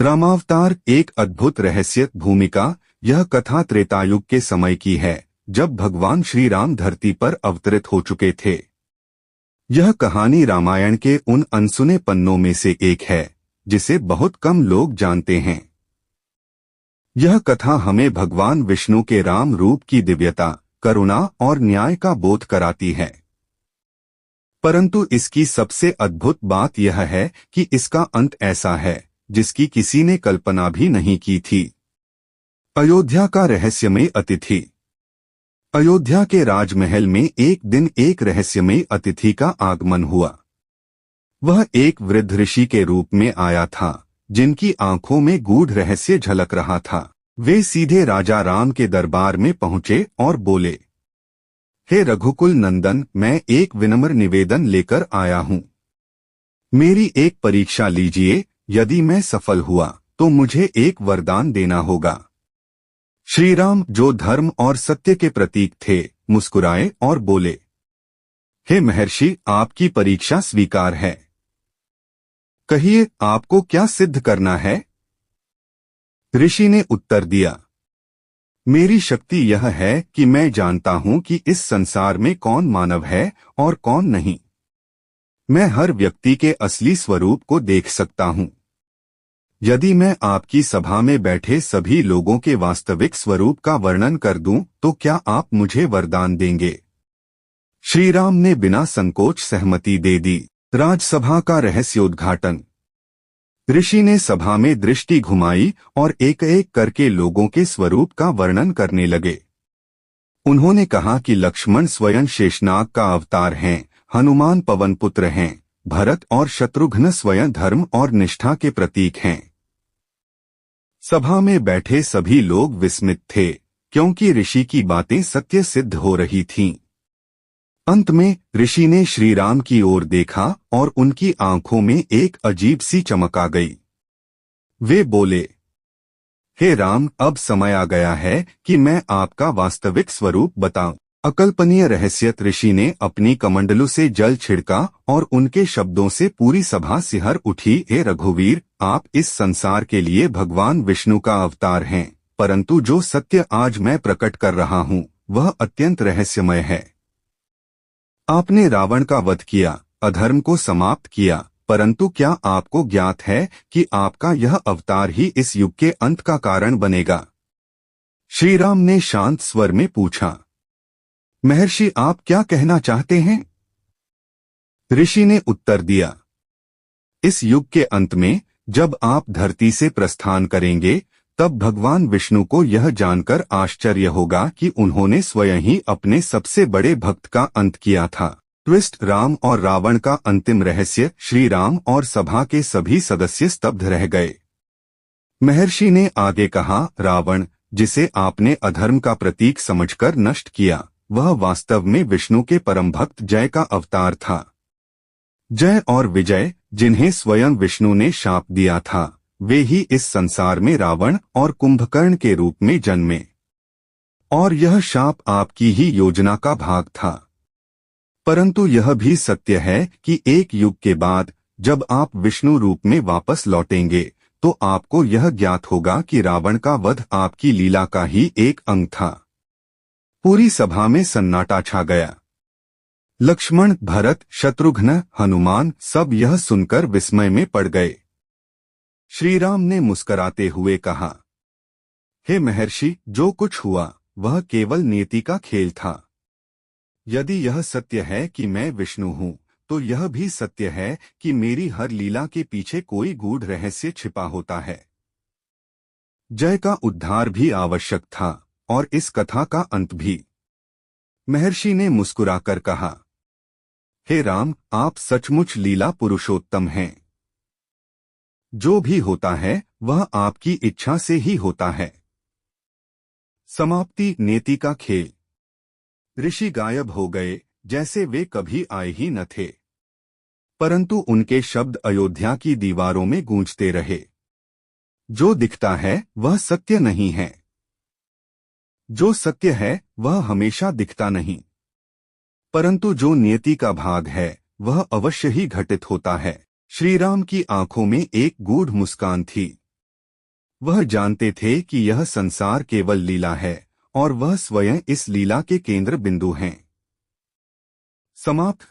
रामावतार एक अद्भुत रहस्य भूमिका। यह कथा त्रेतायुग के समय की है, जब भगवान श्री राम धरती पर अवतरित हो चुके थे। यह कहानी रामायण के उन अनसुने पन्नों में से एक है जिसे बहुत कम लोग जानते हैं। यह कथा हमें भगवान विष्णु के राम रूप की दिव्यता, करुणा और न्याय का बोध कराती है। परंतु इसकी सबसे अद्भुत बात यह है कि इसका अंत ऐसा है जिसकी किसी ने कल्पना भी नहीं की थी। अयोध्या का रहस्यमय अतिथि। अयोध्या के राजमहल में एक दिन एक रहस्यमय अतिथि का आगमन हुआ। वह एक वृद्ध ऋषि के रूप में आया था, जिनकी आंखों में गूढ़ रहस्य झलक रहा था। वे सीधे राजा राम के दरबार में पहुंचे और बोले, हे रघुकुल नंदन, मैं एक विनम्र निवेदन लेकर आया हूँ। मेरी एक परीक्षा लीजिए। यदि मैं सफल हुआ तो मुझे एक वरदान देना होगा। श्री राम, जो धर्म और सत्य के प्रतीक थे, मुस्कुराए और बोले, हे महर्षि, आपकी परीक्षा स्वीकार है। कहिए, आपको क्या सिद्ध करना है? ऋषि ने उत्तर दिया, मेरी शक्ति यह है कि मैं जानता हूं कि इस संसार में कौन मानव है और कौन नहीं। मैं हर व्यक्ति के असली स्वरूप को देख सकता हूं। यदि मैं आपकी सभा में बैठे सभी लोगों के वास्तविक स्वरूप का वर्णन कर दूं, तो क्या आप मुझे वरदान देंगे? श्री राम ने बिना संकोच सहमति दे दी। राजसभा का रहस्योद्घाटन। ऋषि ने सभा में दृष्टि घुमाई और एक एक करके लोगों के स्वरूप का वर्णन करने लगे। उन्होंने कहा कि लक्ष्मण स्वयं शेषनाग का अवतार हैं, हनुमान पवन पुत्र हैं, भरत और शत्रुघ्न स्वयं धर्म और निष्ठा के प्रतीक हैं। सभा में बैठे सभी लोग विस्मित थे, क्योंकि ऋषि की बातें सत्य सिद्ध हो रही थीं। अंत में ऋषि ने श्री राम की ओर देखा और उनकी आंखों में एक अजीब सी चमक आ गई। वे बोले, हे राम, अब समय आ गया है कि मैं आपका वास्तविक स्वरूप बताऊं। अकल्पनीय रहस्य। ऋषि ने अपनी कमंडलू से जल छिड़का और उनके शब्दों से पूरी सभा सिहर उठी। हे रघुवीर, आप इस संसार के लिए भगवान विष्णु का अवतार हैं, परंतु जो सत्य आज मैं प्रकट कर रहा हूँ वह अत्यंत रहस्यमय है। आपने रावण का वध किया, अधर्म को समाप्त किया, परंतु क्या आपको ज्ञात है कि आपका यह अवतार ही इस युग के अंत का कारण बनेगा? श्री राम ने शांत स्वर में पूछा, महर्षि, आप क्या कहना चाहते हैं? ऋषि ने उत्तर दिया, इस युग के अंत में जब आप धरती से प्रस्थान करेंगे, तब भगवान विष्णु को यह जानकर आश्चर्य होगा कि उन्होंने स्वयं ही अपने सबसे बड़े भक्त का अंत किया था। ट्विस्ट। राम और रावण का अंतिम रहस्य। श्री राम और सभा के सभी सदस्य स्तब्ध रह गए। महर्षि ने आगे कहा, रावण, जिसे आपने अधर्म का प्रतीक समझकर नष्ट किया, वह वास्तव में विष्णु के परम भक्त जय का अवतार था। जय और विजय, जिन्हें स्वयं विष्णु ने शाप दिया था, वे ही इस संसार में रावण और कुंभकर्ण के रूप में जन्मे। और यह शाप आपकी ही योजना का भाग था। परंतु यह भी सत्य है कि एक युग के बाद जब आप विष्णु रूप में वापस लौटेंगे, तो आपको यह ज्ञात होगा कि रावण का वध आपकी लीला का ही एक अंग था। पूरी सभा में सन्नाटा छा गया। लक्ष्मण, भरत, शत्रुघ्न, हनुमान सब यह सुनकर विस्मय में पड़ गए। श्री राम ने मुस्कराते हुए कहा, हे महर्षि, जो कुछ हुआ वह केवल नियति का खेल था। यदि यह सत्य है कि मैं विष्णु हूँ, तो यह भी सत्य है कि मेरी हर लीला के पीछे कोई गूढ़ रहस्य छिपा होता है। जय का उद्धार भी आवश्यक था और इस कथा का अंत भी। महर्षि ने मुस्कुराकर कहा, हे राम, आप सचमुच लीला पुरुषोत्तम हैं। जो भी होता है वह आपकी इच्छा से ही होता है। समाप्ति। नेति का खेल। ऋषि गायब हो गए, जैसे वे कभी आए ही न थे। परंतु उनके शब्द अयोध्या की दीवारों में गूंजते रहे। जो दिखता है वह सत्य नहीं है। जो सत्य है वह हमेशा दिखता नहीं, परंतु जो नियति का भाग है वह अवश्य ही घटित होता है। श्री राम की आंखों में एक गूढ़ मुस्कान थी। वह जानते थे कि यह संसार केवल लीला है और वह स्वयं इस लीला के केंद्र बिंदु हैं। समाप्त।